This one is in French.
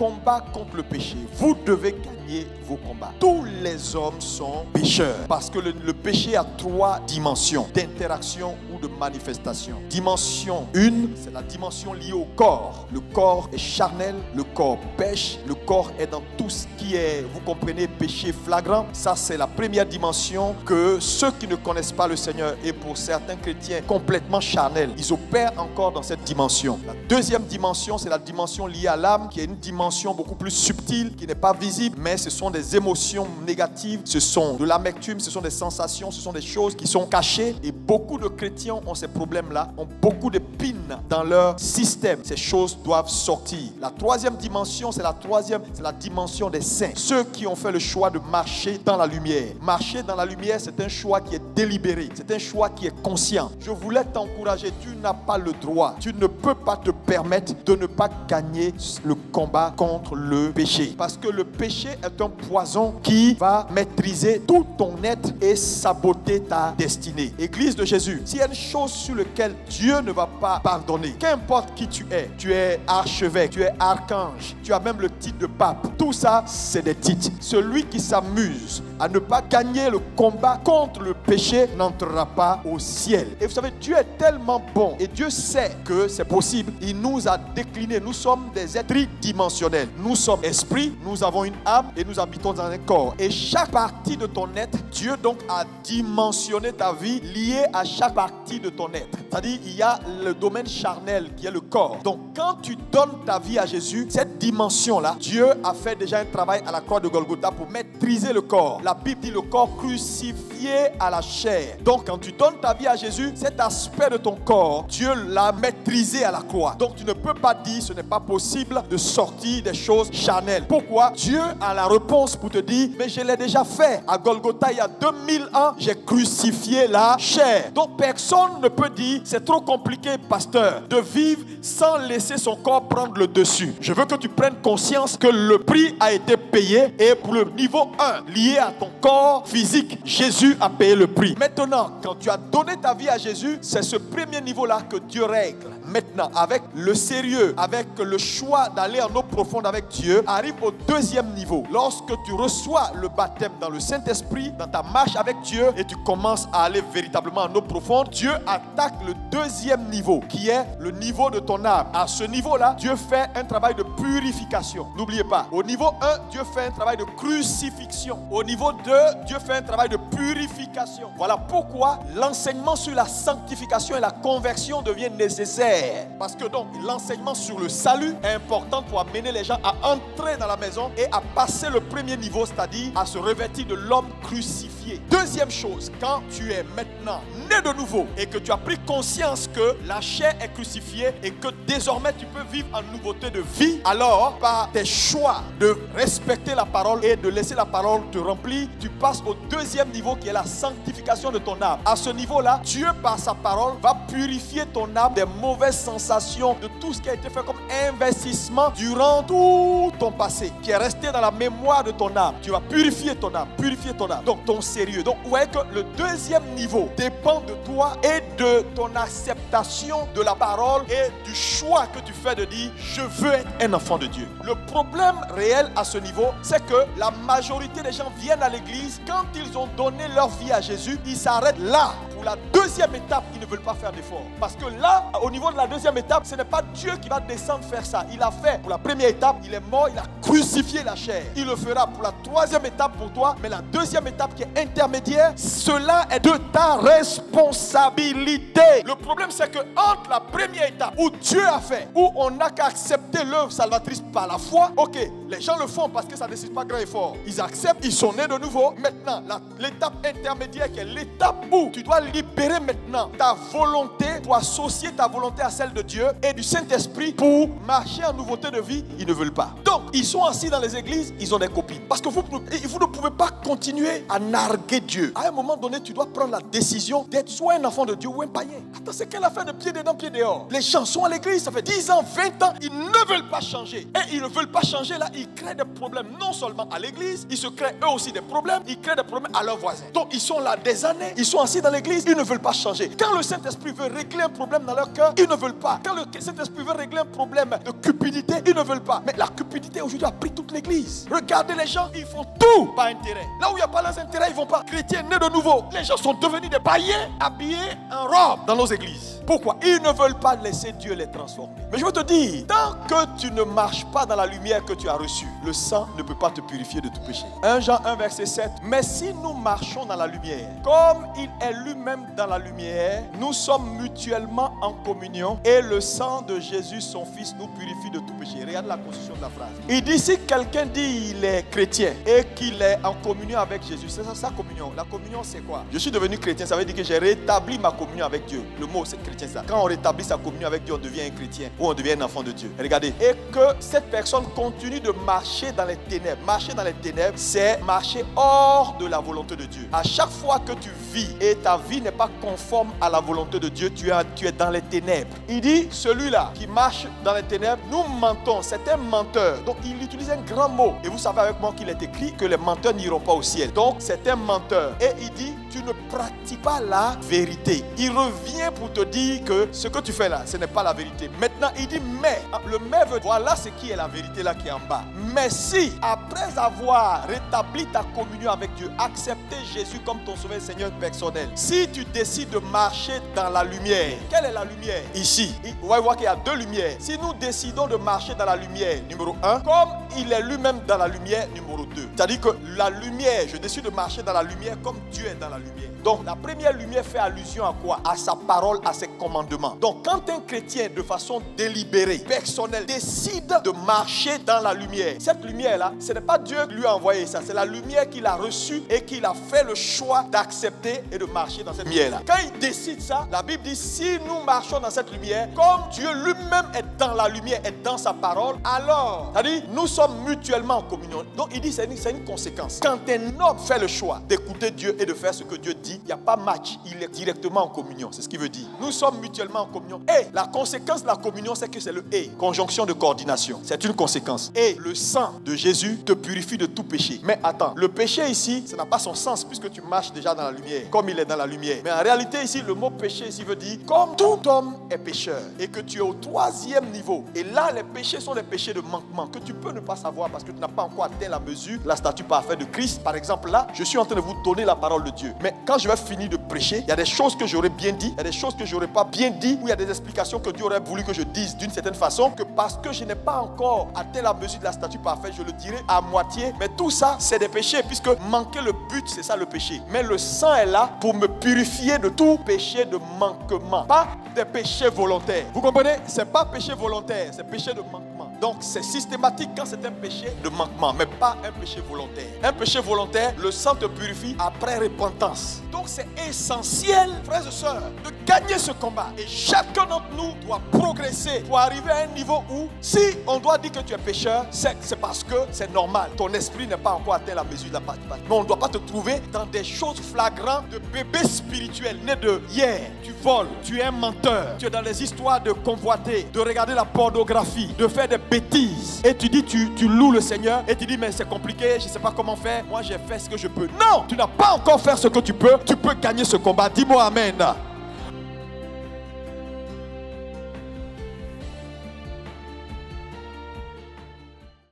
combat contre le péché. Vous devez gagner vos combats. Tous les hommes sont pécheurs parce que le péché a 3 dimensions d'interaction ou de manifestation. Dimension 1, c'est la dimension liée au corps. Le corps est charnel, le corps pêche, le corps est dans tout ce qui est, vous comprenez, péché flagrant. Ça, c'est la première dimension que ceux qui ne connaissent pas le Seigneur, et pour certains chrétiens complètement charnels, ils opèrent encore dans cette dimension. La deuxième dimension, c'est la dimension liée à l'âme, qui est une dimension beaucoup plus subtile, qui n'est pas visible, mais ce sont des émotions négatives, ce sont de l'amertume, ce sont des sensations, ce sont des choses qui sont cachées. Et beaucoup de chrétiens ont ces problèmes-là, ont beaucoup de pines dans leur système. Ces choses doivent sortir. La troisième dimension, c'est la dimension des saints. Ceux qui ont fait le choix de marcher dans la lumière. Marcher dans la lumière, c'est un choix qui est délibéré. C'est un choix qui est conscient. Je voulais t'encourager. Tu n'as pas le droit. Tu ne peux pas te permettre de ne pas gagner le combat contre le péché. Parce que le péché est un poison qui va maîtriser tout ton être et saboter ta destinée. Église de Jésus, s'il y a une chose sur laquelle Dieu ne va pas pardonner, qu'importe qui tu es archevêque, tu es archange, tu as même le titre de pape, tout ça c'est des titres. Celui qui s'amuse à ne pas gagner le combat contre le péché n'entrera pas au ciel. Et vous savez, Dieu est tellement bon et Dieu sait que c'est possible. Il nous a décliné. Nous sommes des êtres tridimensionnels. Nous sommes esprit, nous avons une âme et nous habitons dans un corps. Et chaque partie de ton être, Dieu donc a dimensionné ta vie liée à chaque partie de ton être. C'est-à-dire, il y a le domaine charnel qui est le corps. Donc, quand tu donnes ta vie à Jésus, cette dimension-là, Dieu a fait déjà un travail à la croix de Golgotha pour maîtriser le corps. La Bible dit le corps crucifié à la chair. Donc, quand tu donnes ta vie à Jésus, cet aspect de ton corps, Dieu l'a maîtrisé à la croix. Donc, tu ne peux pas dire, ce n'est pas possible de sortir des choses charnelles. Pourquoi? Dieu a la réponse pour te dire, mais je l'ai déjà fait. À Golgotha, il y a 2000 ans, j'ai crucifié la chair. Donc, personne ne peut dire, c'est trop compliqué, pasteur, de vivre sans laisser son corps prendre le dessus. Je veux que tu prennes conscience que le prix a été payé et pour le niveau 1, lié à ton corps physique, Jésus a payé le prix. Maintenant, quand tu as donné ta vie à Jésus, c'est ce premier niveau-là que Dieu règle. Maintenant, avec le sérieux, avec le choix d'aller en eau profonde avec Dieu, arrive au deuxième niveau. Lorsque tu reçois le baptême dans le Saint-Esprit, dans ta marche avec Dieu, et tu commences à aller véritablement en eau profonde, Dieu attaque le deuxième niveau, qui est le niveau de ton âme. À ce niveau-là, Dieu fait un travail de purification. N'oubliez pas, au niveau 1, Dieu fait un travail de crucifixion. Au niveau 2, Dieu fait un travail de purification. Voilà pourquoi l'enseignement sur la sanctification et la conversion devient nécessaire. Parce que donc, l'enseignement sur le salut est important pour amener les gens à entrer dans la maison et à passer le premier niveau, c'est-à-dire à se revêtir de l'homme crucifié. Deuxième chose, quand tu es maintenant né de nouveau et que tu as pris conscience que la chair est crucifiée et que désormais tu peux vivre en nouveauté de vie, alors par tes choix de respecter la parole et de laisser la parole te remplir, tu passes au deuxième niveau qui est la sanctification de ton âme. À ce niveau-là, Dieu par sa parole va purifier ton âme des mauvaises sensations, de tout ce qui a été fait comme investissement durant tout ton passé, qui est resté dans la mémoire de ton âme. Tu vas purifier ton âme, donc ton sérieux. Donc vous voyez que le deuxième niveau dépend de toi et de ton acceptation de la parole et du choix que tu fais de dire je veux être un enfant de Dieu. Le problème réel à ce niveau, c'est que la majorité des gens viennent à l'église, quand ils ont donné leur vie à Jésus, ils s'arrêtent là. Pour la deuxième étape, ils ne veulent pas faire d'effort. Parce que là, au niveau de la deuxième étape, ce n'est pas Dieu qui va descendre faire ça. Il a fait pour la première étape, il est mort, il a crucifié la chair. Il le fera pour la troisième étape pour toi, mais la deuxième étape qui est intermédiaire, cela est de ta responsabilité. Le problème, c'est que entre la première étape où Dieu a fait, où on n'a qu'à accepter l'œuvre salvatrice par la foi, ok, les gens le font parce que ça ne nécessite pas grand effort. Ils acceptent, ils sont nés de nouveau. Maintenant, l'étape intermédiaire qui est l'étape où tu dois libérer maintenant ta volonté pour associer ta volonté à celle de Dieu et du Saint-Esprit pour marcher en nouveauté de vie. Ils ne veulent pas. Donc, ils sont assis dans les églises, ils ont des copines. Parce que vous ne pouvez pas continuer à narguer Dieu. À un moment donné, tu dois prendre la décision d'être soit un enfant de Dieu ou un païen. Attends, c'est quelle affaire de pied dedans, pied dehors? Les gens sont à l'église, ça fait 10 ans, 20 ans, ils ne veulent pas changer. Et ils ne veulent pas changer, là, ils créent des problèmes non seulement à l'église, ils se créent eux aussi des problèmes, ils créent des problèmes à leurs voisins. Donc, ils sont là des années, ils sont assis dans l'église, l'église, ils ne veulent pas changer. Quand le Saint-Esprit veut régler un problème dans leur cœur, ils ne veulent pas. Quand le Saint-Esprit veut régler un problème de cupidité, ils ne veulent pas. Mais la cupidité aujourd'hui a pris toute l'église. Regardez les gens, ils font tout par intérêt. Là où il n'y a pas leurs intérêts, ils ne vont pas. Chrétiens nés de nouveau. Les gens sont devenus des païens habillés en robe dans nos églises. Pourquoi? Ils ne veulent pas laisser Dieu les transformer. Mais je veux te dire, tant que tu ne marches pas dans la lumière que tu as reçue, le sang ne peut pas te purifier de tout péché. 1 Jean 1 verset 7. Mais si nous marchons dans la lumière, comme il est lui-même dans la lumière, nous sommes mutuellement en communion et le sang de Jésus, son Fils, nous purifie de tout péché. Regarde la construction de la phrase. Il dit, si quelqu'un dit il est chrétien et qu'il est en communion avec Jésus, c'est ça sa communion. La communion c'est quoi? Je suis devenu chrétien, ça veut dire que j'ai rétabli ma communion avec Dieu. Le mot c'est chrétien ça. Quand on rétablit sa communion avec Dieu, on devient un chrétien ou on devient un enfant de Dieu. Regardez. Et que cette personne continue de marcher dans les ténèbres. Marcher dans les ténèbres, c'est marcher hors de la volonté de Dieu. À chaque fois que tu vis et ta vie n'est pas conforme à la volonté de Dieu, tu es dans les ténèbres. Il dit, celui-là qui marche dans les ténèbres, nous mentons. C'est un menteur. Donc il utilise un grand mot. Et vous savez avec moi qu'il est écrit que les menteurs n'iront pas au ciel. Donc c'est un menteur. Et il dit, tu ne pratiques pas la vérité. Il revient pour te dire que ce que tu fais là, ce n'est pas la vérité. Maintenant, il dit mais. Le mais veut, voilà ce qui est la vérité là qui est en bas. Mais si, après avoir rétabli ta communion avec Dieu, accepté Jésus comme ton sauveur Seigneur personnel, si tu décides de marcher dans la lumière, quelle est la lumière? Ici, on va voir qu'il y a deux lumières. Si nous décidons de marcher dans la lumière, numéro 1, comme il est lui-même dans la lumière, numéro 2. C'est-à-dire que la lumière, je décide de marcher dans la lumière comme Dieu est dans la lumière. Donc la première lumière fait allusion à quoi? À sa parole, à ses commandements. Donc quand un chrétien de façon délibérée, personnelle, décide de marcher dans la lumière, cette lumière-là, ce n'est pas Dieu qui lui a envoyé ça, c'est la lumière qu'il a reçue et qu'il a fait le choix d'accepter et de marcher dans cette lumière-là. Quand il décide ça, la Bible dit, si nous marchons dans cette lumière, comme Dieu lui-même est dans la lumière, est dans sa parole, alors, c'est-à-dire, nous sommes mutuellement en communion. Donc il dit, c'est une conséquence. Quand un homme fait le choix d'écouter Dieu et de faire ce que Dieu dit, il n'y a pas match, il est directement en communion. C'est ce qu'il veut dire. Nous sommes mutuellement en communion. Et la conséquence de la communion, c'est que c'est le et. Conjonction de coordination. C'est une conséquence. Et le sang de Jésus te purifie de tout péché. Mais attends, le péché ici, ça n'a pas son sens puisque tu marches déjà dans la lumière, comme il est dans la lumière. Mais en réalité ici, le mot péché ici veut dire comme tout homme est pécheur et que tu es au 3e niveau. Et là, les péchés sont les péchés de manquement que tu peux ne pas savoir parce que tu n'as pas encore atteint la mesure, la statue parfaite de Christ. Par exemple, là, je suis en train de vous donner la parole de Dieu. Mais quand je vais finir de prêcher, il y a des choses que j'aurais bien dit, il y a des choses que j'aurais pas bien dit, ou il y a des explications que Dieu aurait voulu que je dise d'une certaine façon, que parce que je n'ai pas encore atteint la mesure de la statue parfaite, je le dirai à moitié. Mais tout ça, c'est des péchés, puisque manquer le but, c'est ça le péché. Mais le sang est là pour me purifier de tout péché de manquement, pas des péchés volontaires. Vous comprenez? C'est pas péché volontaire, c'est péché de manquement. Donc c'est systématique quand c'est un péché de manquement, mais pas un péché volontaire. Un péché volontaire, le sang te purifie après repentance. Donc c'est essentiel, frères et sœurs, de gagner ce combat. Et chacun d'entre nous doit progresser pour arriver à un niveau où, si on doit dire que tu es pécheur, c'est parce que c'est normal. Ton esprit n'est pas encore atteint la mesure de la participation. Mais on ne doit pas te trouver dans des choses flagrantes de bébés spirituels nés de hier. Tu voles, tu es un menteur, tu es dans les histoires de convoiter, de regarder la pornographie, de faire des bêtises. Et tu dis, tu loues le Seigneur et tu dis, mais c'est compliqué, je ne sais pas comment faire. Moi, j'ai fait ce que je peux. Non, tu n'as pas encore fait ce que tu peux. Tu peux gagner ce combat. Dis-moi amen.